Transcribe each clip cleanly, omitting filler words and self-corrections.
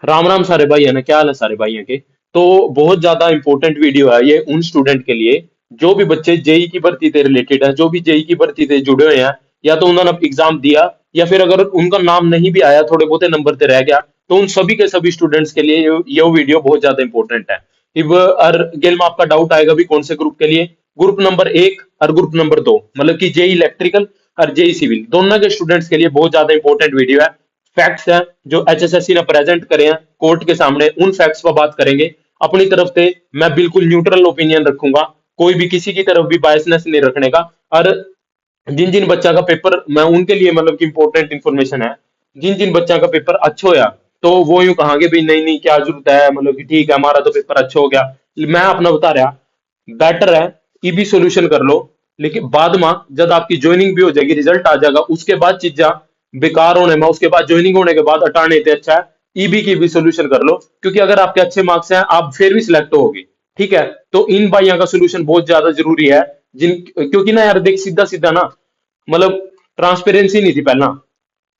राम राम सारे भाई है ना, क्या हाल है सारे भाइयों के। तो बहुत ज्यादा इंपॉर्टेंट वीडियो है ये उन स्टूडेंट के लिए जो भी बच्चे जेई की भर्ती से रिलेटेड है, जो भी जेई की भर्ती से जुड़े हुए हैं, या तो उन्होंने एग्जाम दिया या फिर अगर उनका नाम नहीं भी आया, थोड़े बहुत नंबर पे रह गया, तो उन सभी के सभी स्टूडेंट्स के लिए ये वीडियो बहुत ज्यादा इंपॉर्टेंट है। अब हर गेल में आपका डाउट आएगा भी कौन से ग्रुप के लिए। ग्रुप नंबर एक और ग्रुप नंबर दो, मतलब कि जेई इलेक्ट्रिकल और जेई सिविल, दोनों के स्टूडेंट्स के लिए बहुत ज्यादा इंपॉर्टेंट वीडियो है। फैक्ट्स हैं जो एचएसएससी ने प्रेजेंट करे हैं कोर्ट के सामने, उन फैक्ट्स पर बात करेंगे। अपनी तरफ से मैं बिल्कुल न्यूट्रल ओपिनियन रखूंगा, कोई भी किसी की तरफ भी बायसनेस नहीं रखने का। और जिन जिन बच्चा का पेपर, मैं उनके लिए मतलब कि इंपॉर्टेंट इन्फॉर्मेशन है, जिन जिन बच्चा का पेपर अच्छा होया तो वो यूं कहांगे भी नहीं नहीं क्या जरूरत है, मतलब कि ठीक है हमारा तो पेपर अच्छा हो गया। मैं अपना बता रहा, बेटर है ईबी सॉल्यूशन कर लो, लेकिन बाद में जब आपकी ज्वाइनिंग भी हो जाएगी, रिजल्ट आ जाएगा, उसके बाद चीजा बेकार होने में, उसके बाद ज्वाइनिंग होने के बाद हटाने से अच्छा है ईबी की भी सॉल्यूशन कर लो, क्योंकि अगर आपके अच्छे मार्क्स हैं आप फिर भी सिलेक्ट होगी। ठीक है, तो इन बाइयों का सोल्यूशन बहुत ज्यादा जरूरी है। जिन क्योंकि ना यार देख, सीधा सीधा ना, मतलब ट्रांसपेरेंसी नहीं थी पहला,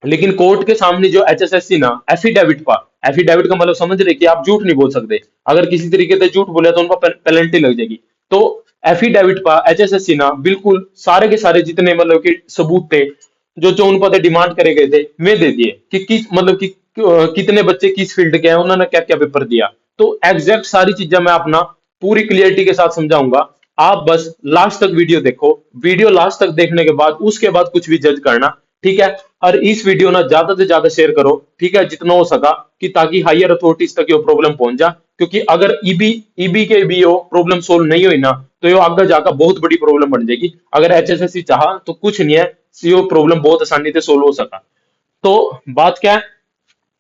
लेकिन कोर्ट के सामने जो एचएसएससी ना एफिडेविट पा, एफिडेविट का मतलब समझ रहे कि आप झूठ नहीं बोल सकते। अगर किसी तरीके से झूठ बोले तो उनका पेनल्टी लग जाएगी। तो एफिडेविट पा एचएसएससी ना बिल्कुल सारे के सारे जितने मतलब कि सबूत थे, जो जो उन पर डिमांड करे गए थे, मैं दे दिए कि किस मतलब कि कितने बच्चे किस फील्ड के हैं, उन्होंने क्या क्या पेपर दिया। तो एग्जैक्ट सारी चीजें मैं अपना पूरी क्लियरिटी के साथ समझाऊंगा। आप बस लास्ट तक वीडियो देखो, वीडियो लास्ट तक देखने के बाद उसके बाद कुछ भी जज करना। ठीक है, और इस वीडियो ना ज्यादा से ज्यादा शेयर करो, ठीक है, जितना हो सका, कि ताकि हायर अथॉरिटीज तक ये प्रॉब्लम पहुंच जा। क्योंकि अगर ईबी ईबी के भी यो प्रॉब्लम सोल्व नहीं हुई ना, तो ये आगे जाकर बहुत बड़ी प्रॉब्लम बन जाएगी। अगर एचएसएससी चाहा तो कुछ नहीं है, ये प्रॉब्लम बहुत आसानी से सोल्व हो सका। तो बात क्या है,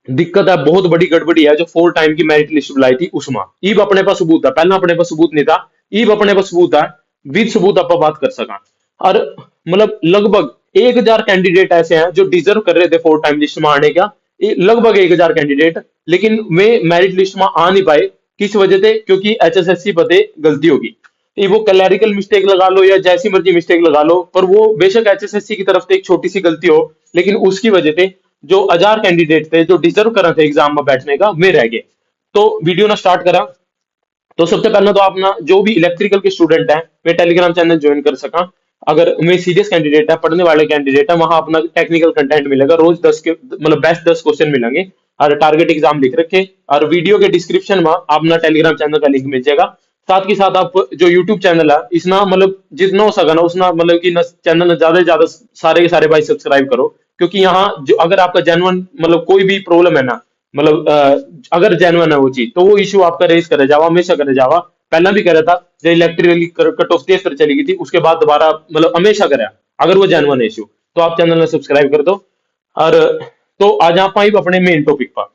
दिक्कत है, बहुत बड़ी गड़बड़ी है जो 4 टाइम की मेरिट लिस्ट बुलाई थी उसमें। ईब अपने पास सबूत है, पहला अपने पास सबूत नहीं था, ईब अपने पास सबूत है, विद सबूत आप बात कर सका। और मतलब लगभग 1,000 कैंडिडेट ऐसे हैं जो डिजर्व कर रहे थे 4 टाइम लिस्ट में आने का, लगभग 1,000 कैंडिडेट, लेकिन वे मेरिट लिस्ट में आ नहीं पाए। किस वजह से? क्योंकि एचएसएससी पते गलती होगी, ये वो क्लैरिकल मिस्टेक लगा लो या जैसी मर्जी मिस्टेक लगा लो, पर वो बेशक एचएसएससी की तरफ से एक छोटी सी गलती हो, लेकिन उसकी वजह से जो 1,000 कैंडिडेट थे जो डिजर्व कर रहे थे एग्जाम में बैठने का, वे रह गए। तो वीडियो ना स्टार्ट करा। तो सबसे पहले तो आप ना जो भी इलेक्ट्रिकल के स्टूडेंट हैं, वे टेलीग्राम चैनल ज्वाइन कर सका। अगर वे सीरियस कैंडिडेट है, पढ़ने वाले कैंडिडेट है, वहां अपना टेक्निकल कंटेंट मिलेगा, रोज 10 के मतलब बेस्ट 10 क्वेश्चन मिलेंगे, और टारगेट एग्जाम लिख रखे। और वीडियो के डिस्क्रिप्शन में अपना टेलीग्राम चैनल का लिंक मिल जाएगा। साथ के साथ आप जो यूट्यूब चैनल है इसना मतलब जितना हो सका ना उसना मतलब कि चैनल में ज्यादा से ज्यादा सारे के सारे भाई सब्सक्राइब करो। क्योंकि यहाँ जो अगर आपका जेनुअन मतलब कोई भी प्रॉब्लम है ना, मतलब अगर जेनुअन है वो चीज, तो वो इश्यू आपका रेस करे जावा, हमेशा करे जावा। पहला भी करा था जब इलेक्ट्रिकली कट ऑफ 73 चली गई थी, उसके बाद दोबारा मतलब हमेशा करा, अगर वो जेनुअन है इश्यू, तो आप चैनल में सब्सक्राइब कर दो। और तो आज आप आई अपने मेन टॉपिक पर।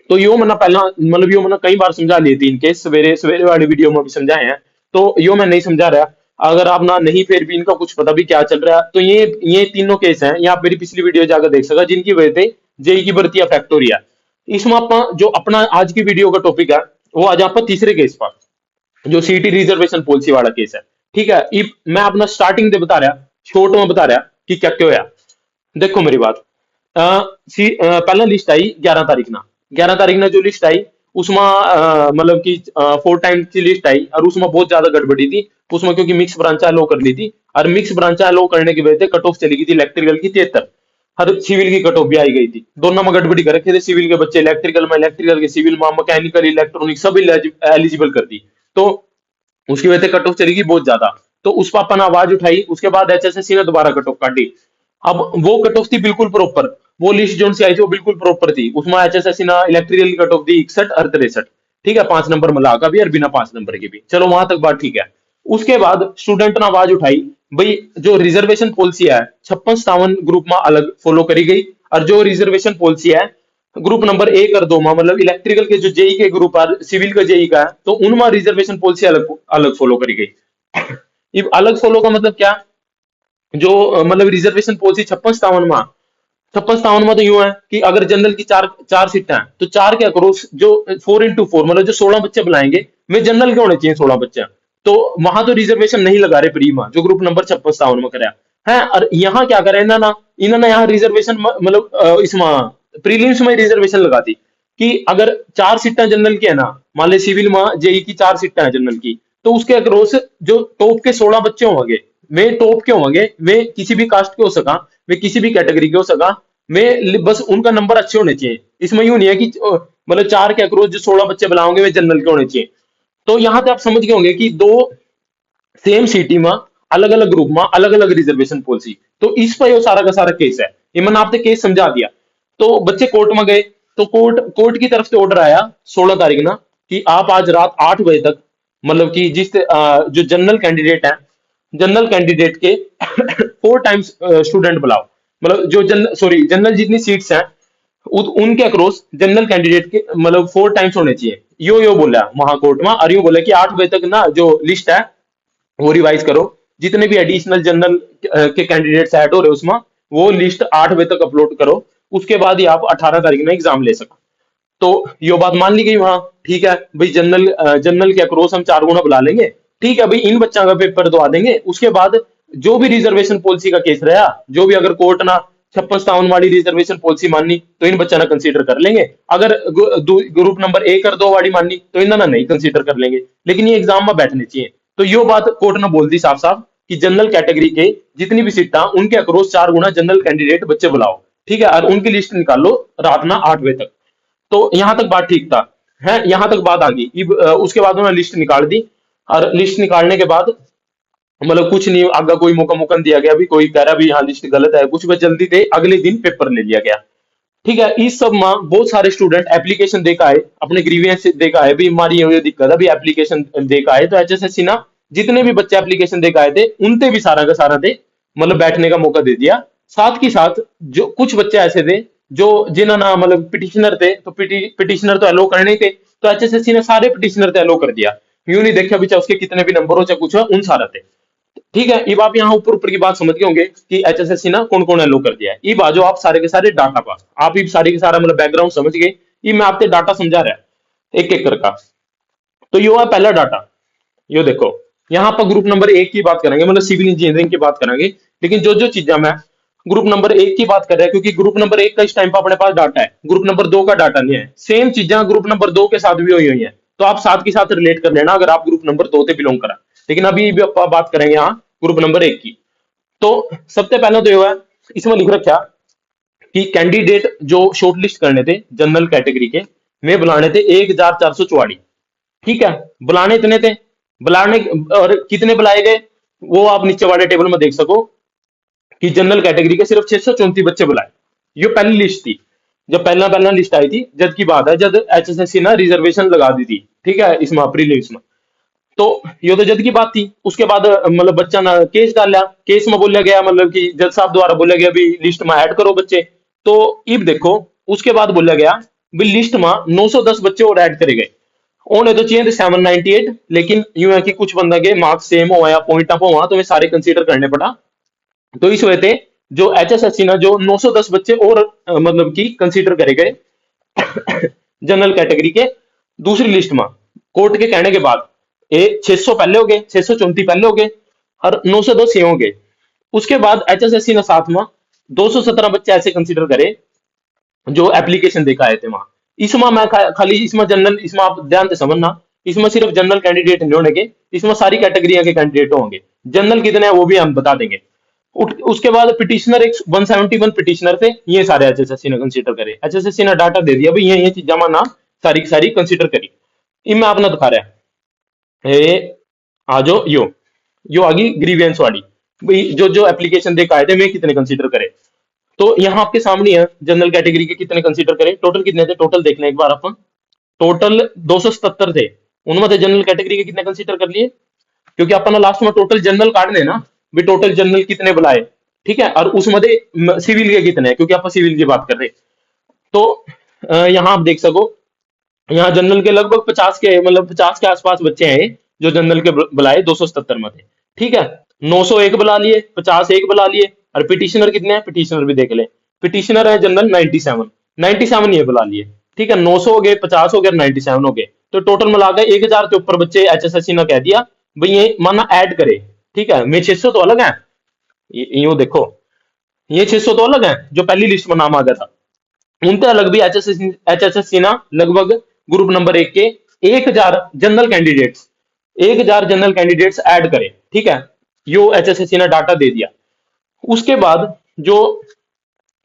तो यो मैंने पहला मतलब यो मैंने कई बार समझा लिए थी, इनके सवेरे सवेरे वाली वीडियो में भी समझाए हैं, तो यो मैं नहीं समझा रहा। अगर आप ना नहीं फिर भी इनका कुछ पता भी क्या चल रहा है, तो ये तीनों केस हैं, ये आप मेरी पिछली वीडियो जाकर देख सका, जिनकी वजह से जेई की भर्ती अफेक्ट हो रही है। इसमें आप जो अपना आज की वीडियो का टॉपिक है, वो आज आप तीसरे केस पर, जो सीटी रिजर्वेशन पॉलिसी वाला केस है। ठीक है, मैं अपना स्टार्टिंग से बता रहा, शॉर्ट में बता रहा कि क्या क्या होया। देखो मेरी बात, पहला लिस्ट आई 11 तारीख ना, 11 तारीख ना जो लिस्ट आई उसमें मतलब कि 4 टाइम की लिस्ट आई, और उसमें बहुत ज्यादा गड़बड़ी थी उसमें, क्योंकि मिक्स ब्रांच अलो कर ली थी, और मिक्स ब्रांच अलो करने की वजह से कट ऑफ चली गई थी इलेक्ट्रिकल की 73, हर सिविल की कट ऑफ भी आई गई थी। दोनों में गड़बड़ी कर रखे थे, सिविल के बच्चे इलेक्ट्रिकल में, इलेक्ट्रिकल के सिविल में, मैकेनिकल इलेक्ट्रॉनिक सब एलिजिबल कर दी। तो उसकी वजह से कट ऑफ चलेगी बहुत ज्यादा। तो उस पापा ने आवाज उठाई, उसके बाद एचएसएससी ने दोबारा कट ऑफ काटी। अब वो कट ऑफ थी बिल्कुल प्रॉपर, वो लिस्ट जो सी आई थी वो बिल्कुल प्रॉपर थी, उसमें एचएसएससी ने इलेक्ट्रिकल की कट ऑफ दी 61 और 63। ठीक है, 5 नंबर मिला का भी और बिना 5 नंबर के भी, चलो वहां तक बात ठीक है। उसके बाद स्टूडेंट ने आवाज उठाई, भाई जो रिजर्वेशन पॉलिसी है 56-57 ग्रुप में अलग फॉलो करी गई, और जो रिजर्वेशन पॉलिसी है ग्रुप नंबर 1 और 2 में, मतलब इलेक्ट्रिकल के जो जेई के ग्रुप है, सिविल का जेई का है, तो उनमें रिजर्वेशन पॉलिसी अलग अलग फॉलो करी गई। ये अलग फॉलो का मतलब क्या? जो मतलब रिजर्वेशन पॉलिसी 56-57 में तो यूं है कि अगर जनरल की चार चार सीटें हैं, तो चार क्या करो, जो 4x4 मतलब जो 16 बच्चे बुलाएंगे, वे जनरल के होने चाहिए 16 बच्चे। तो वहां तो रिजर्वेशन नहीं लगा रहे प्री में, जो ग्रुप नंबर 56-57 में कराया है। और यहाँ क्या करे इन्होंने, यहाँ रिजर्वेशन मतलब इसमें प्रीलिम्स में रिजर्वेशन लगा दी। कि अगर 4 सीटें जनरल की है ना, मान ले सिविल में जेई की 4 सीटें हैं जनरल की, तो उसके अक्रॉस जो टॉप के 16 बच्चे होंगे, वे टॉप के होंगे, वे किसी भी कास्ट के हो सका, वे किसी भी कैटेगरी के हो सका, वे बस उनका नंबर अच्छे होने चाहिए। इसमें यूं नहीं है कि मतलब 4 के अक्रॉस जो 16 बच्चे बुलाओगे वे जनरल के होने चाहिए। तो यहाँ पे आप समझ गए होंगे कि दो सेम सिटी में अलग अलग ग्रुप में अलग अलग रिजर्वेशन पॉलिसी। तो इस पर ये सारा का सारा केस है। ये मैंने आपने केस समझा दिया। तो बच्चे कोर्ट में गए, तो कोर्ट कोर्ट की तरफ से ऑर्डर आया 16 तारीख ना, कि आप आज रात 8 बजे तक, मतलब कि जो जनरल कैंडिडेट है, जनरल कैंडिडेट के 4 टाइम्स स्टूडेंट बुलाओ। मतलब जो जनरल जितनी सीट्स हैं उनके अक्रॉस जनरल कैंडिडेट के मतलब 4 टाइम्स होने चाहिए। यो बोला वहां कोर्ट में, और यूं बोला कि 8 बजे तक ना जो लिस्ट है वो रिवाइज करो, जितने भी एडिशनल जनरल के कैंडिडेट्स ऐड हो रहे हैं उसमें, वो लिस्ट 8 बजे तक अपलोड करो। उसके बाद ही आप 18 तारीख में एग्जाम ले सको। तो ये बात मान ली गई वहां। ठीक है भाई, जनरल के अक्रॉस हम 4 गुना बुला लेंगे। ठीक है भाई, इन बच्चों का पेपर दवा देंगे। उसके बाद जो भी रिजर्वेशन पॉलिसी का केस रहा, जो भी अगर कोर्ट ना 56-57 वाली रिजर्वेशन पॉलिसी माननी तो इन बच्चा ना कंसीडर कर लेंगे। अगर ग्रुप नंबर 1 और 2 वाली माननी तो इन्हें ना नहीं कंसीडर कर लेंगे। लेकिन ये एग्जाम में बैठने चाहिए। तो यो बात कोर्ट ने बोल दी साफ साफ कि जनरल कैटेगरी के जितनी भी सीटा उनके अक्रॉस 4 गुना जनरल कैंडिडेट बच्चे बुलाओ। ठीक है, और उनकी लिस्ट निकालो रात ना 8 बजे तक। तो यहां तक बात ठीक था है, यहां तक बात आ गई। उसके बाद उन्होंने लिस्ट निकाल दी, और लिस्ट निकालने के बाद मतलब कुछ नहीं आगे कोई मौका मौका नहीं दिया गया। भी कोई कह रहा भी हाँ लिस्ट गलत है कुछ, बस जल्दी थे अगले दिन पेपर ले लिया गया। ठीक है, इस सब में बहुत सारे स्टूडेंट एप्लीकेशन देकर आए, अपने ग्रीवियंस देकर आए भी हमारी ये दिक्कत है, भी एप्लीकेशन देकर आए। तो एचएसएससी ना जितने भी बच्चे एप्लीकेशन देकर आए थे उनते भी सारा का सारा थे मतलब बैठने का मौका दे दिया। साथ ही साथ जो कुछ बच्चे ऐसे थे जो जिन्होंने ना मतलब पिटिशनर थे, तो पिटिशनर तो अलो करने ही थे, तो एचएसएससी ने सारे पिटिशनर तो अलो कर दिया। यूं नहीं देखा भी चाहे उसके कितने भी नंबर हो चाहे कुछ हो, उन सारा थे। ठीक है, अब आप यहाँ ऊपर ऊपर की बात समझ गए होंगे कि एचएसएससी ना कौन कौन अलो कर दिया है। अब आ जाओ आप सारे के सारे डाटा पास, आप ये सारे के सारा मतलब बैकग्राउंड समझ गए। ये मैं आपसे डाटा समझा रहा एक एक करके। तो यो है पहला डाटा। यो देखो, यहाँ पर ग्रुप नंबर 1 की बात करेंगे, मतलब सिविल इंजीनियरिंग की बात करेंगे। लेकिन जो जो चीजें मैं ग्रुप नंबर 1 की बात कर रहा है, क्योंकि ग्रुप नंबर 1 का इस टाइम पर अपने पास डाटा है, ग्रुप नंबर 2 का डाटा नहीं है। सेम चीजें ग्रुप नंबर 2 के साथ भी हुई हैं। तो आप साथ के साथ रिलेट कर लेना अगर आप ग्रुप नंबर 2 से बिलोंग करा। लेकिन अभी भी आप बात करेंगे यहाँ ग्रुप नंबर 1 की। तो सबसे पहले तो ये है, इसमें लिख रखा कि कैंडिडेट जो शॉर्टलिस्ट करने थे जनरल कैटेगरी के, में बुलाने थे 1444। ठीक है, बुलाने इतने थे, बुलाने और कितने बुलाए गए वो आप नीचे वाले टेबल में देख सको कि जनरल कैटेगरी के सिर्फ 634 बच्चे बुलाए। ये पहली लिस्ट थी, जब पहला पहला लिस्ट आई थी, जब की बात है जब एचएसएससी ने रिजर्वेशन लगा दी थी। ठीक है, इसमें प्रीलिम्स में। तो ये तो जज की बात थी। उसके बाद मतलब बच्चा ना केस डाला, केस में बोला गया मतलब कि जज साहब द्वारा बोला गया भी लिस्ट में ऐड करो बच्चे। तो इब देखो, उसके बाद बोला गया भी लिस्ट में 910 बच्चे और ऐड करे गए। उन्हें तो चाहिए थे 798, लेकिन यूं है कि कुछ बंदा के मार्क्स सेम हो या पॉइंट अप हो, तो वे सारे कंसीडर करने पड़ा। तो इस वजह से जो एचएसएससी ना जो 910 बच्चे और मतलब कि कंसीडर करे गए जनरल कैटेगरी के दूसरी लिस्ट में, कोर्ट के कहने के बाद। ये 600 पहले हो गए, 634 पहले हो गए, और 902 से हो गए। उसके बाद एचएसएससी ने साथ में 217 बच्चे ऐसे कंसीडर करे जो एप्लीकेशन देखा आए थे वहां। इसमें मैं खाली इसमें जनरल, इसमें आप ध्यान से समझना, इसमें सिर्फ जनरल कैंडिडेट नहीं होंगे, इसमें सारी कैटेगरी के कैंडिडेट होंगे। जनरल कितने हैं वो भी हम बता देंगे। उसके बाद पिटिशनर एक 171 पिटिशनर थे, ये सारे एचएसएससी ने कंसीडर करे। एचएसएससी ने डाटा दे दिया भाई ये चीजें ना सारी की सारी कंसीडर करी। इनमें आपने दिखा रहा है आ जाओ यो आ गई ग्रीवियंस वाली, भाई जो जो एप्लीकेशन दे के आए थे वे कितने कंसीडर करे। तो यहाँ आपके सामने है जनरल कैटेगरी के कितने कंसीडर करे, टोटल कितने थे, टोटल देख लें एक बार अपन। टोटल 277 थे, उनमें से जनरल कैटेगरी के कितने कंसीडर कर लिए, क्योंकि अपन लास्ट में टोटल जनरल काट देना भी टोटल जनरल कितने बुलाए। ठीक है, और उसमें सिविल के कितने, क्योंकि अपन सिविल की बात कर रहे। तो यहाँ आप देख सको, यहाँ जनरल के लगभग 50 के मतलब 50 के आसपास बच्चे हैं जो जनरल के बुलाए 277 में थे। ठीक है, 901 बुला लिए, 50 एक बुला लिए, और पिटिशनर कितने हैं, पिटिशनर भी देख ले। पिटिशनर है जनरल 97, 97 ये बुला लिए। ठीक है, 900 हो गए, 50 हो गए, 97 हो गए। तो टोटल मिला के 1000 के ऊपर बच्चे एचएसएससी ने कह दिया भाई ये माना ऐड करे। ठीक है, मैं 600 तो अलग है, यूं देखो ये 600 तो अलग है जो पहली लिस्ट में नाम आ गया था। उनते अलग भी एचएसएससी ना लगभग ग्रुप नंबर 1 के 1000 general candidates 1000 general candidates add करे, ठीक है। यो एचएसएससी ने डाटा दे दिया। उसके बाद जो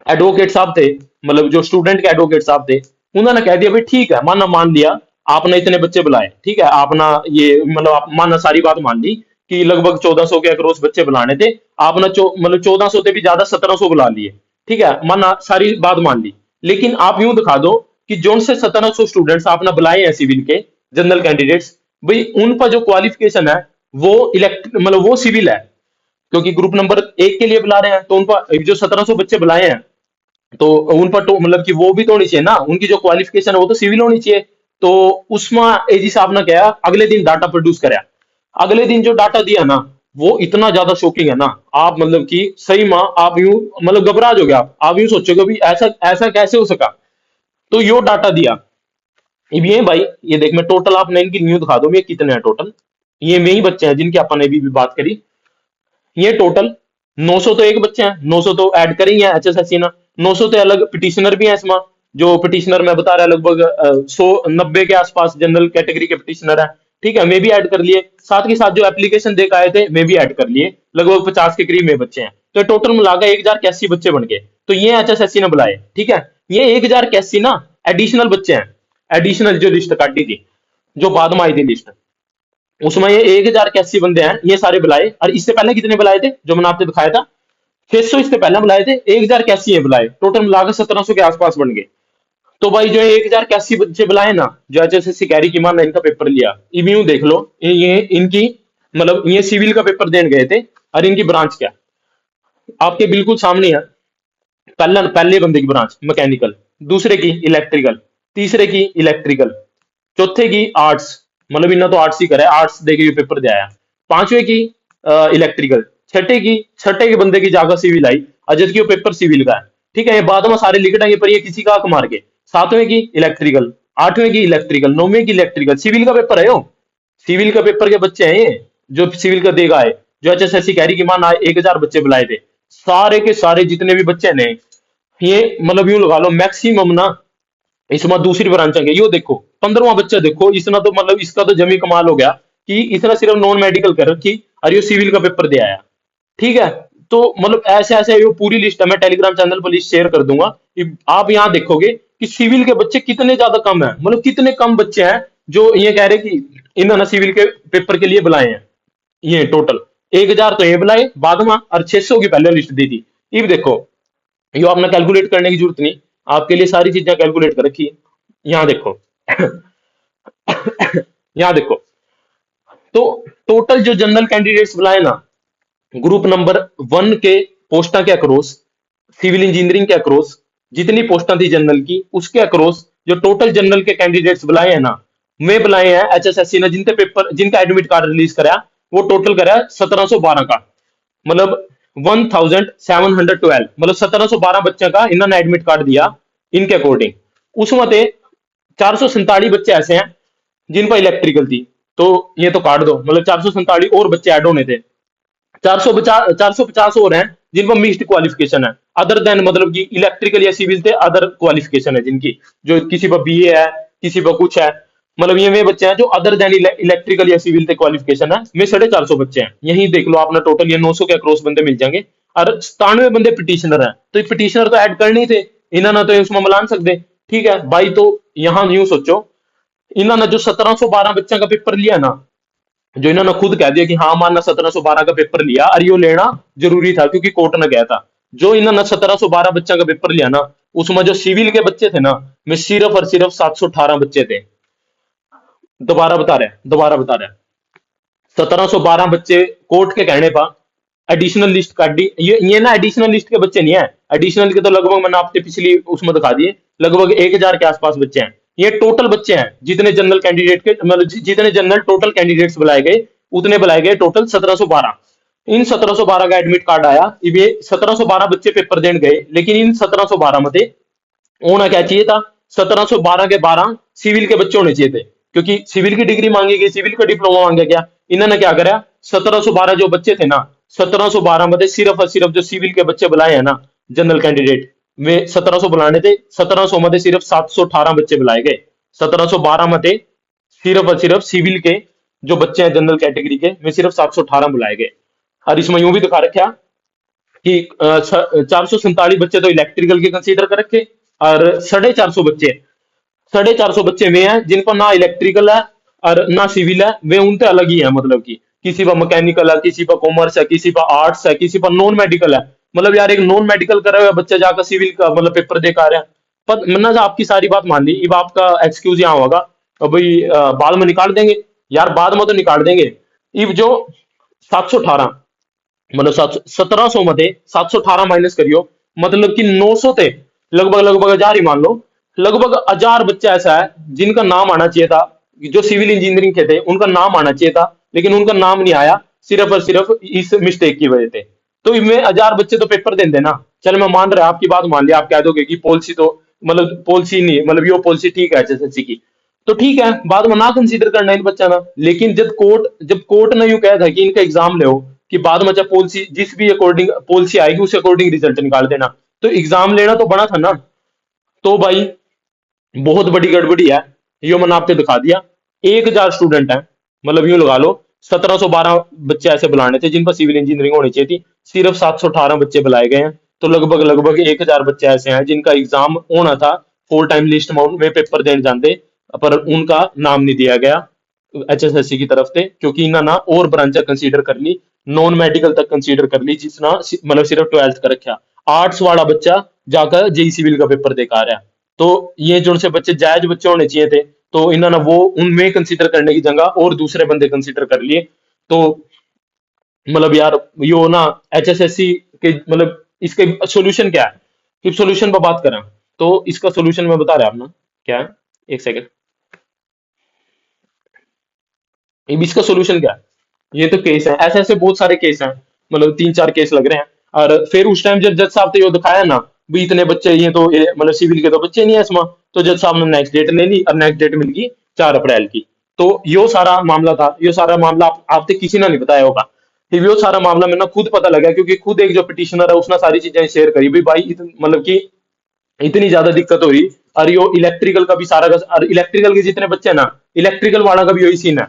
एडवोकेट साहब थे, मतलब जो स्टूडेंट के एडवोकेट साहब थे, उन्होंने कह दिया भाई ठीक है, माना मान लिया आपने इतने बच्चे बुलाए, ठीक है, आपने ये मतलब आप माना सारी बात मान ली कि लगभग 1400 के अक्रॉस बच्चे बुलाने थे, आपने मतलब 1400 से भी ज्यादा 1700 बुला लिए, ठीक है, माना सारी बात मान ली। लेकिन आप यूं दिखा दो कि जो से 1700 स्टूडेंट्स आपने बुलाए हैं सिविल के जनरल कैंडिडेट्स, भाई उन पर जो क्वालिफिकेशन है वो इलेक्ट मतलब वो सिविल है, क्योंकि ग्रुप नंबर 1 के लिए बुला रहे हैं, तो उन पर जो 1700 बच्चे बुलाए हैं तो उन पर तो मतलब कि वो भी तो होनी चाहिए ना, उनकी जो क्वालिफिकेशन है वो तो सिविल होनी चाहिए। तो उसमें एजी साहब ने क्या अगले दिन डाटा प्रोड्यूस कराया। अगले दिन जो डाटा दिया ना वो इतना ज्यादा शॉकिंग है ना, आप मतलब कि सही माँ आप यूं मतलब घबरा जाओगे, आप यूं सोचोगे भी ऐसा ऐसा कैसे हो सका। तो यो डाटा दिया। अब ये भाई ये देख मैं टोटल आपने इनकी न्यू दिखा दो ये कितने हैं टोटल। ये में ही बच्चे हैं जिनकी अपन ने अभी भी बात करी। ये टोटल 900 तो एक बच्चे हैं, 900 तो ऐड करेंगे एचएसएससी ना, 900 तो अलग पिटिशनर भी हैं इसमें। जो पिटिशनर मैं बता रहा लगभग 190 के आसपास जनरल कैटेगरी के पिटिशनर है, ठीक है, मैं भी ऐड कर लिए। साथ के साथ जो एप्लीकेशन दे के आए थे मैं भी ऐड कर लिए, लगभग 50 के करीब में बच्चे हैं, तो टोटल मिलाकर 1081 बच्चे बन गए। तो ये एचएसएससी ने बुलाए, ठीक है। ये 1081 ना एडिशनल बच्चे हैं, एडिशनल जो लिस्ट काटी थी, जो बाद में आई थी लिस्ट, उसमें ये 1081 बंदे हैं, ये सारे बुलाए। और इससे पहले कितने बुलाए थे जो मैंने आपको दिखाया था, 600 इससे पहले बुलाए थे, 1081 ये बुलाए, टोटल मिलाकर 1700 के आसपास बन गए। तो भाई जो 1081 बच्चे बुलाए ना, जो एचएसएससी कैरी की मान ने इनका पेपर लिया, इम्यू देख लो, ये इनकी मतलब ये सिविल का पेपर देने गए थे, और इनकी ब्रांच क्या आपके बिल्कुल सामने है। पहला पहले बंदे की ब्रांच मैकेनिकल, दूसरे की इलेक्ट्रिकल, तीसरे की इलेक्ट्रिकल, चौथे की आर्ट्स, मतलब इन्हें तो आर्ट्स ही करे, आर्ट्स देके ये पेपर दे आया। पांचवे की इलेक्ट्रिकल, छठे के बंदे की जाकर सिविल आई, अजद की वो पेपर सिविल का है, ठीक है, ये बाद में सारे लिख देंगे पर ये किसी का हक मार के। सातवें की इलेक्ट्रिकल, आठवें की इलेक्ट्रिकल, नौवें की इलेक्ट्रिकल, सिविल का पेपर है यो, सिविल का पेपर के बच्चे हैं ये, जो सिविल का देगा है। जो एचएसएससी कैरी की मान आए 1000 बच्चे बुलाए थे, सारे के सारे जितने भी बच्चे हैं ये मतलब यूं लगा लो मैक्सिमम ना, इसमें दूसरी ब्रांच है यो देखो 15वां बच्चा देखो, इसना तो मतलब इसका तो जमी कमाल हो गया कि इसने सिर्फ नॉन मेडिकल कर रखी और ये सिविल का पेपर दे आया, ठीक है। तो मतलब ऐसे ऐसे ये पूरी लिस्ट है, मैं टेलीग्राम चैनल पर लिस्ट शेयर कर दूंगा कि आप यहाँ देखोगे कि सिविल के बच्चे कितने ज्यादा कम है, मतलब कितने कम बच्चे हैं जो ये कह रहे कि इन्होंने सिविल के पेपर के लिए बुलाए हैं। ये टोटल 1000 तो ये बुलाए बाद में, और 600 की पहले लिस्ट दी थी। ये देखो, यो आपने कैलकुलेट करने की जरूरत नहीं, आपके लिए सारी चीजें कैलकुलेट कर रखी है। यहाँ देखो यहाँ देखो, तो टोटल जो जनरल कैंडिडेट्स बुलाए ना ग्रुप नंबर 1 के पोस्टा के अक्रॉस, सिविल इंजीनियरिंग के अक्रॉस जितनी पोस्टा थी जनरल की उसके अक्रॉस, जो टोटल जनरल के कैंडिडेट्स बुलाए हैं ना, वे बुलाए हैं एचएसएससी ने जिनके पेपर जिनका एडमिट कार्ड रिलीज करा, वो टोटल करा 1712 का, मतलब 1712, मतलब 1712 बच्चे का इन्होंने एडमिट कार्ड दिया इनके अकॉर्डिंग। उसमें थे 447 बच्चे ऐसे हैं जिन पर इलेक्ट्रिकल थी, तो ये तो काट दो, मतलब 447 और बच्चे ऐड होने थे। 450 और हैं जिन पर मिक्स्ड क्वालिफिकेशन है, अदर देन मतलब कि इलेक्ट्रिकल या सिविल थे, अदर क्वालिफिकेशन है जिनकी, जो किसी पर बीए है किसी पर कुछ है, मतलब ये वे बच्चे हैं जो अदर देन इलेक्ट्रिकल या सिविल थे क्वालिफिकेशन है, में 450 बच्चे हैं। यही देख लो आपने टोटल ये 900 के अक्रॉस बंदे मिल जाएंगे, और 97 बंदे पिटिशनर हैं, तो पिटिशनर तो ऐड करने ही थे, इन्होंने तो उसमें मिलान सकते, ठीक है भाई। तो यहाँ यूं सोचो, इन्होंने जो 1712 बच्चों का पेपर लिया ना, जो इन्होंने खुद कह दिया कि हाँ मानना 1712 का पेपर लिया और यो लेना जरूरी था क्योंकि कोर्ट ने गया था, जो इन्होंने 1712 बच्चों का पेपर लिया ना, उसमें जो सिविल के बच्चे थे ना, में सिर्फ और सिर्फ 718 बच्चे थे। दोबारा बता रहे 1712 बच्चे कोर्ट के कहने पर एडिशनल लिस्ट काट दी। ये ना एडिशनल लिस्ट के बच्चे नहीं है, एडिशनल के तो लगभग मैंने आपने पिछली उसमें दिखा दिए, लगभग 1000 के आसपास बच्चे हैं। ये टोटल बच्चे हैं जितने जनरल कैंडिडेट के मतलब जितने जनरल टोटल कैंडिडेट्स बुलाए गए, उतने बुलाए गए टोटल 1712। इन 1712 का एडमिट कार्ड आया, अब ये 1712 बच्चे पेपर देने गए, लेकिन इन 1712 में थे होना क्या चाहिए था, 1712 के 12 सिविल के बच्चे होने चाहिए थे, क्योंकि सिविल की डिग्री मांगी गई, सिविल का डिप्लोमा मांगा गया। इन्होंने क्या करा, 1712 जो बच्चे थे ना, 1712 में सिर्फ और सिर्फ जो सिविल के बच्चे बुलाए हैं ना जनरल कैंडिडेट, में 1700 बुलाने थे, 1700 मध्ये सिर्फ 718 बच्चे बुलाए गए। 1712 मध्ये सिर्फ और सिर्फ सिविल के जो बच्चे हैं जनरल कैटेगरी के में सिर्फ 718 बुलाए गए। और इसमें यूं भी दिखा रखा कि 447 बच्चे तो इलेक्ट्रिकल के कंसीडर कर रखे, और 450 बच्चे वे हैं जिनको ना इलेक्ट्रिकल है और ना सिविल है, वे उनसे अलग ही है। मतलब कि किसी पर मैकेनिकल है, किसी पर कॉमर्स है, किसी पर आर्ट्स है, किसी पर नॉन मेडिकल है। मतलब यार एक नॉन मेडिकल कर रहा हुआ बच्चा जाकर सिविल का मतलब पेपर दे कर आ रहा है। पर मैंने आपकी सारी बात मान ली, अब आपका एक्सक्यूज यहाँ होगा भाई बाद में निकाल देंगे। यार बाद में तो निकाल देंगे। अब जो 718 मतलब 1700 मध्ये 718 माइनस करियो, मतलब कि 900 थे, लगभग लगभग 1000 ही मान लो। लगभग 1000 बच्चा ऐसा है जिनका नाम आना चाहिए था, जो सिविल इंजीनियरिंग के थे उनका नाम आना चाहिए था, लेकिन उनका नाम नहीं आया सिर्फ और सिर्फ इस मिस्टेक की वजह से। तो इनमें 1000 बच्चे तो पेपर देते ना। चल मैं मान रहा आपकी बात मान लिया, आप कह दोगे कि पॉलिसी तो मतलब पॉलिसी नहीं, मतलब ये पॉलिसी ठीक है एचएसएससी की, तो ठीक है बाद में ना कंसीडर करना इन बच्चा ना। लेकिन जब कोर्ट ने यूं कहा था कि इनका एग्जाम ले, कि बाद में जब पॉलिसी जिस भी अकॉर्डिंग पॉलिसी आएगी उस अकॉर्डिंग रिजल्ट निकाल देना, तो एग्जाम लेना तो बड़ा था ना। तो भाई बहुत बड़ी गड़बड़ी है। यो मैंने आपको दिखा दिया। 1000 स्टूडेंट है, मतलब यूं लगा लो 1712 बच्चे ऐसे बुलाने थे जिन पर सिविल इंजीनियरिंग होनी चाहिए थी, सिर्फ 718 बच्चे बुलाए गए हैं। तो लगभग लगभग 1000 बच्चे ऐसे हैं जिनका एग्जाम होना था, फुल टाइम लिस्ट अमाउंट में पेपर देने जाते, पर उनका नाम नहीं दिया गया एचएसएससी की तरफ से, क्योंकि इन्होंने ना और ब्रांचा कंसीडर कर ली, नॉन मेडिकल तक कंसीडर कर ली, जिसना मतलब सिर्फ 12th का रखा। आर्ट्स वाला बच्चा जाकर जेई सिविल का पेपर दे के आ रहा है। तो ये जो से बच्चे जायज बच्चे होने चाहिए थे, तो इन्होंने वो उनमें कंसीडर करने की जगह और दूसरे बंदे कंसीडर कर लिए। तो मतलब यार यो ना एचएसएससी के मतलब इसके सॉल्यूशन क्या है, इस सॉल्यूशन पर बात करें तो इसका सॉल्यूशन मैं बता रहा अपना क्या है। एक सेकंड, अब इसका सॉल्यूशन क्या है। ये तो केस है, ऐसे ऐसे बहुत सारे केस हैं, मतलब 3-4 केस लग रहे हैं। और फिर उस टाइम जब जज साहब ने ये दिखाया ना भी इतने बच्चे, ये तो मतलब सिविल के तो बच्चे नहीं है इसमें, तो जज साहब ने नेक्स्ट डेट ले ली और नेक्स्ट डेट मिल गई 4 अप्रैल की। तो यो सारा मामला था, यो सारा मामला आप तक किसी ने नहीं बताया होगा। फिर यो सारा मामला मैंने खुद पता लगा, क्योंकि खुद एक जो पिटिशनर है उसने सारी चीजें शेयर करी भी भाई मतलब कि इतनी ज्यादा दिक्कत हो रही। और यो इलेक्ट्रिकल का भी सारा का, और इलेक्ट्रिकल के जितने बच्चे हैं ना, इलेक्ट्रिकल वाला का भी यही सीन है।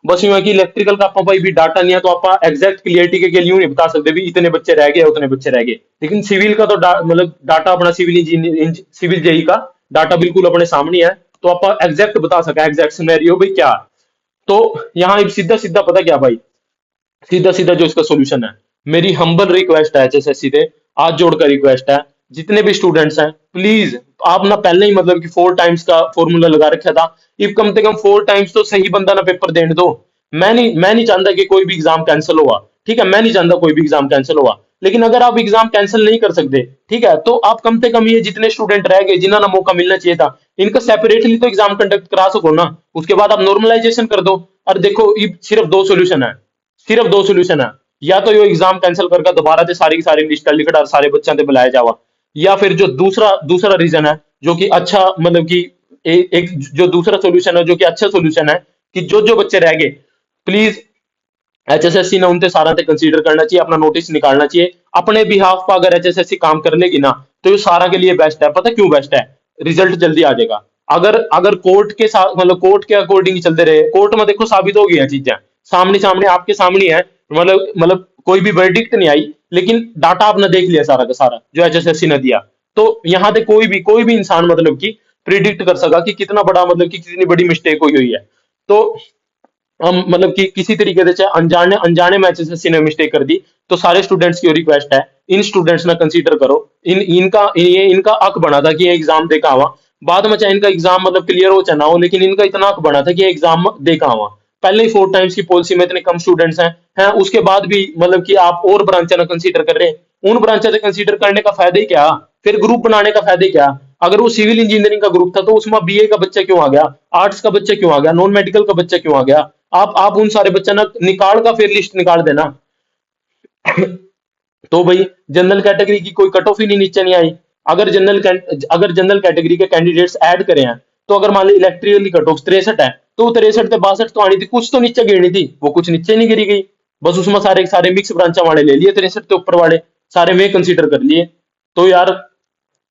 बस यूं है कि इलेक्ट्रिकल का आपका भाई भी डाटा नहीं है, तो आप एग्जैक्ट क्लियरिटी के लिए यूं नहीं बता सकते भी इतने बच्चे रह गए उतने बच्चे रह गए। लेकिन सिविल का तो मतलब डाटा अपना सिविल इंजीनियर सिविल जेई का डाटा बिल्कुल अपने सामने है, तो आप एग्जैक्ट बता सके एग्जैक्ट सिनेरियो भाई क्या। तो यहाँ सीधा सीधा पता क्या भाई, सीधा सीधा जो इसका सॉल्यूशन है, मेरी हम्बल रिक्वेस्ट है एचएसएससी से, हाथ जोड़कर रिक्वेस्ट है, जितने भी स्टूडेंट्स हैं प्लीज, आप ना पहले ही मतलब कि 4 टाइम्स का फॉर्मूला लगा रखा था, इफ कम से कम 4 टाइम्स तो सही बंदा ना पेपर देने दो। मैं नहीं चाहता कि कोई भी एग्जाम कैंसिल हुआ, ठीक है, मैं नहीं चाहता कोई भी एग्जाम कैंसिल हुआ। लेकिन अगर आप एग्जाम कैंसिल नहीं कर सकते, ठीक है, तो आप कम से कम ये जितने स्टूडेंट रह गए जिन्हें ना मौका मिलना चाहिए था, इनका सेपरेटली तो एग्जाम कंडक्ट करा सको ना। उसके बाद आप नॉर्मलाइजेशन कर दो। और देखो ये सिर्फ 2 सॉल्यूशन है, सिर्फ 2 सॉल्यूशन है। या तो यो एग्जाम कैंसिल करके दोबारा से सारी की सारी लिस्ट लिखट और सारे बच्चों को बुलाया जावा, या फिर जो दूसरा दूसरा रीजन है जो कि अच्छा मतलब कि एक जो दूसरा सॉल्यूशन है जो कि अच्छा सॉल्यूशन है, कि जो जो बच्चे रह गए प्लीज एचएसएससी ने उनसे सारा कंसीडर करना चाहिए, अपना नोटिस निकालना चाहिए अपने बिहाफ पर। अगर एचएसएससी काम कर लेगी ना तो ये सारा के लिए बेस्ट है। पता क्यों बेस्ट है, रिजल्ट जल्दी आ जाएगा। अगर अगर कोर्ट के साथ मतलब कोर्ट के अकॉर्डिंग चलते रहे, कोर्ट में देखो साबित हो गई है चीजें, सामने सामने आपके सामने है। मतलब कोई भी वर्डिक्ट नहीं आई, लेकिन डाटा आपने देख लिया सारा का सारा जो एचएसएससी ने दिया। तो यहाँ पे कोई भी इंसान मतलब कि प्रिडिक्ट कर सका कि कितना बड़ा मतलब कि कितनी बड़ी मिस्टेक हुई है। तो हम मतलब कि किसी तरीके से चाहे अनजाने अनजाने में एचएसएससी ने मिस्टेक कर दी, तो सारे स्टूडेंट्स की रिक्वेस्ट है इन स्टूडेंट्स ना कंसीडर करो। इनका हक बना था कि ये एग्जाम दे के आवा। बाद में चाहे इनका एग्जाम मतलब क्लियर हो चाहे ना हो, लेकिन इनका इतना हक बना था कि एग्जाम दे के आवा। पहले ही 4 टाइम्स की पॉलिसी में इतने कम स्टूडेंट्स हैं उसके बाद भी मतलब कि आप और ब्रांचा ना कंसीडर कर रहे हैं। उन ब्रांचा से कंसीडर करने का फायदा ही क्या, फिर ग्रुप बनाने का फायदा ही क्या। अगर वो सिविल इंजीनियरिंग का ग्रुप था तो उसमें बीए का बच्चा क्यों आ गया, आर्ट्स का बच्चा क्यों आ गया, नॉन मेडिकल का बच्चा क्यों आ गया। आप उन सारे बच्चा ना निकाल का फिर लिस्ट निकाल देना। तो भाई जनरल कैटेगरी की कोई कट ऑफ ही नहीं नीचे नहीं आई। अगर जनरल कैटेगरी के कैंडिडेट्स ऐड करे हैं, तो अगर मान ली इलेक्ट्रिकल की कट ऑफ 63 है, तो 63 से 62 तो आनी थी, कुछ तो नीचे गिरनी थी, वो कुछ नीचे नहीं गिरी गई। बस उसमें सारे सारे मिक्स ब्रांचा वाले ले लिए, 63 के ऊपर वाले सारे में कंसीडर कर लिए। तो यार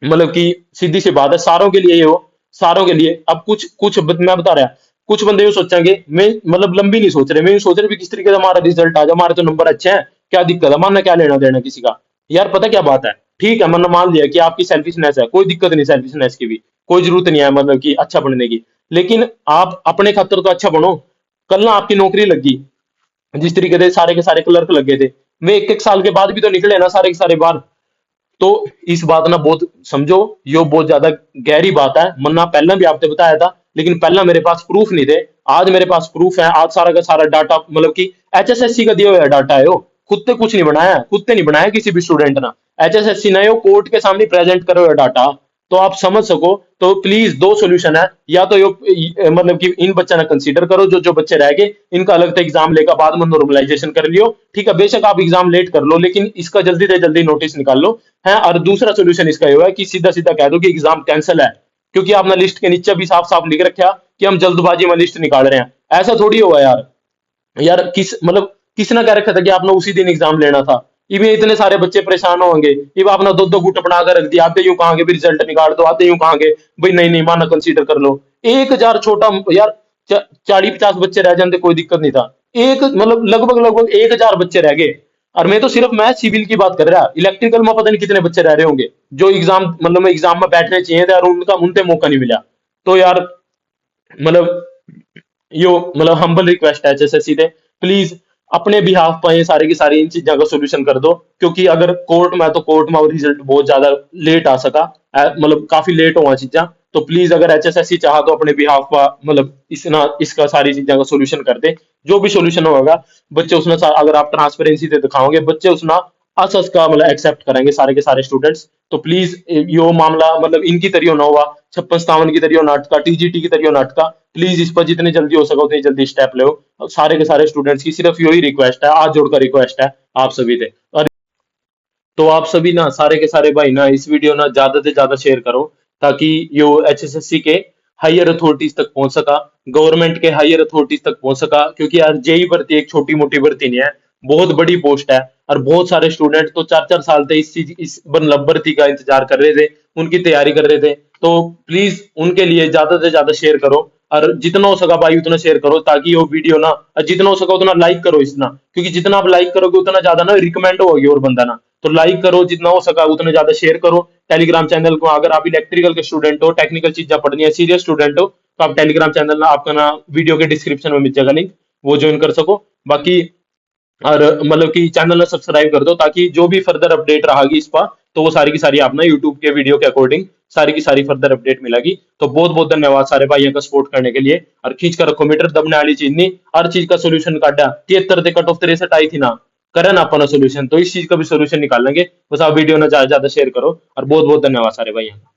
मतलब कि सीधी सी बात है, सारों के लिए ये हो, सारों के लिए। अब कुछ कुछ मैं बता रहा, कुछ बंदे यूं सोचेंगे, मैं मतलब लंबी नहीं सोच रहे, मैं यूं सोच रहे भी किस तरीके से हमारा रिजल्ट आ जाए, हमारे तो नंबर अच्छे हैं, क्या दिक्कत है, मानना क्या लेना देना किसी का। यार पता क्या बात है, ठीक है मैंने मान लिया कि आपकी सेल्फिशनेस है, कोई दिक्कत नहीं सेल्फिशनेस की भी, कोई जरूरत नहीं है मतलब कि अच्छा बनने की, लेकिन आप अपने खातर तो अच्छा बनो। कल ना आपकी नौकरी लगी, जिस तरीके से सारे के सारे क्लर्क लग गए थे, वे एक एक साल के बाद भी तो निकले ना सारे के सारे बाहर। तो इस बात ना बहुत समझो, यो बहुत ज्यादा गहरी बात है, मन्ना पहले भी आपने बताया था, लेकिन पहला मेरे पास प्रूफ नहीं थे, आज मेरे पास प्रूफ है, आज सारा का सारा डाटा मतलब कि एचएसएससी का दिया हुआ डाटा है, वो खुद से कुछ नहीं बनाया, खुद से नहीं बनाया किसी भी स्टूडेंट ना, एचएसएससी ने वो कोर्ट के सामने प्रेजेंट करो हुआ डाटा। तो आप समझ सको, तो प्लीज दो सॉल्यूशन है, या तो यो मतलब कि इन बच्चा ना कंसीडर करो, जो जो बच्चे रह गए इनका अलग से एग्जाम लेकर बाद में नॉर्मलाइजेशन कर लियो, ठीक है, बेशक आप एग्जाम लेट कर लो, लेकिन इसका जल्दी से जल्दी नोटिस निकाल लो है। और दूसरा सोल्यूशन इसका ये है कि सीधा सीधा कह दो कि एग्जाम कैंसिल है, क्योंकि आपने लिस्ट के नीचे भी साफ साफ लिख रखा कि हम जल्दबाजी में लिस्ट निकाल रहे हैं। ऐसा थोड़ी होगा यार, यार किस मतलब किसने कह रखा था कि आपने उसी दिन एग्जाम लेना था। इवे इतने सारे बच्चे परेशान होंगे, इब आपने दो दो गुट बना कर रख दिया, आते यूं कहांगे भी रिजल्ट निकाल दो, आते यूं कहांगे भाई नहीं नहीं माना कंसीडर कर लो। 1,000 छोटा यार, 40-50 बच्चे रह जाते कोई दिक्कत नहीं था, एक मतलब लगभग लगभग 1,000 बच्चे रह गए। और मैं तो सिर्फ मैं सिविल की बात कर रहा, इलेक्ट्रिकल में पता नहीं कितने बच्चे रह रहे होंगे जो एग्जाम मतलब एग्जाम में बैठने चाहिए थे और उनका उनसे मौका नहीं मिला। तो यार मतलब यो मतलब हम्बल रिक्वेस्ट है जैसे सीधे, प्लीज अपने बिहाफ पर ये सारी की सारी इन चीजों का सोल्यूशन कर दो, क्योंकि अगर कोर्ट में तो कोर्ट में रिजल्ट बहुत ज्यादा लेट आ सका, मतलब काफी लेट हुआ चीजा। तो प्लीज अगर एचएसएससी चाह तो अपने बिहाफ पर मतलब इस ना इसका सारी चीजों का सोल्यूशन कर दे, जो भी सोल्यूशन होगा बच्चे उसमें अगर आप ट्रांसपेरेंसी से दिखाओगे बच्चे उसमें असस का मतलब एक्सेप्ट करेंगे सारे के सारे स्टूडेंट्स। तो प्लीज यो मामला मतलब इनकी तरियो ना हुआ, 56-57 की तरियो नाटका, टीजीटी की तरियो नाटका, प्लीज इस पर जितने जल्दी हो सके उतनी जल्दी स्टेप लो। सारे के सारे स्टूडेंट्स की सिर्फ यही रिक्वेस्ट है, हाथ जोड़कर रिक्वेस्ट है आप सभी से। और तो आप सभी ना सारे के सारे भाई ना इस वीडियो ना ज्यादा से ज्यादा शेयर करो, ताकि यो एचएसएससी के हायर अथॉरिटीज तक पहुंच सका, गवर्नमेंट के हायर अथॉरिटीज तक पहुंच सका, क्योंकि यार जेई भर्ती एक छोटी मोटी भर्ती नहीं है, बहुत बड़ी पोस्ट है। और बहुत सारे स्टूडेंट तो 4-4 साल से इस चीज इस मतलब भर्ती का इंतजार कर रहे थे, उनकी तैयारी कर रहे थे। तो प्लीज उनके लिए ज्यादा से ज्यादा शेयर करो, और जितना हो सका भाई उतना शेयर करो, ताकि वो वीडियो ना, और जितना हो सका उतना लाइक करो इसना, क्योंकि जितना आप लाइक करोगे उतना ज्यादा ना रिकमेंड होगी और बंदा ना। तो लाइक करो जितना हो सका उतना ज्यादा शेयर करो। टेलीग्राम चैनल को अगर आप इलेक्ट्रिकल के स्टूडेंट हो, टेक्निकल चीजें पढ़नी है, सीरियस स्टूडेंट हो, तो आप टेलीग्राम चैनल ना आपका ना वीडियो के डिस्क्रिप्शन में मिल जाएगा लिंक, वो ज्वाइन कर सको। बाकी और मतलब कि चैनल ना सब्सक्राइब कर दो, ताकि जो भी फर्दर अपडेट रहेगी इस पर, तो वो सारी की सारी आप ना यूट्यूब के वीडियो के अकॉर्डिंग सारी की सारी फर्दर अपडेट मिलेगी। तो बहुत बहुत धन्यवाद सारे भाइयों का सपोर्ट करने के लिए। और खींच कर रखो मीटर, दबने वाली चीज नहीं, हर चीज का सोल्यूशन काटा, 73 से कट ऑफ 63 आई थी ना, करे ना अपना सोल्यूशन, तो इस चीज का भी सोल्यूशन निकाल लेंगे। बस आप वीडियो ना ज्यादा ज्यादा शेयर करो, और बहुत बहुत धन्यवाद सारे भाइयों का।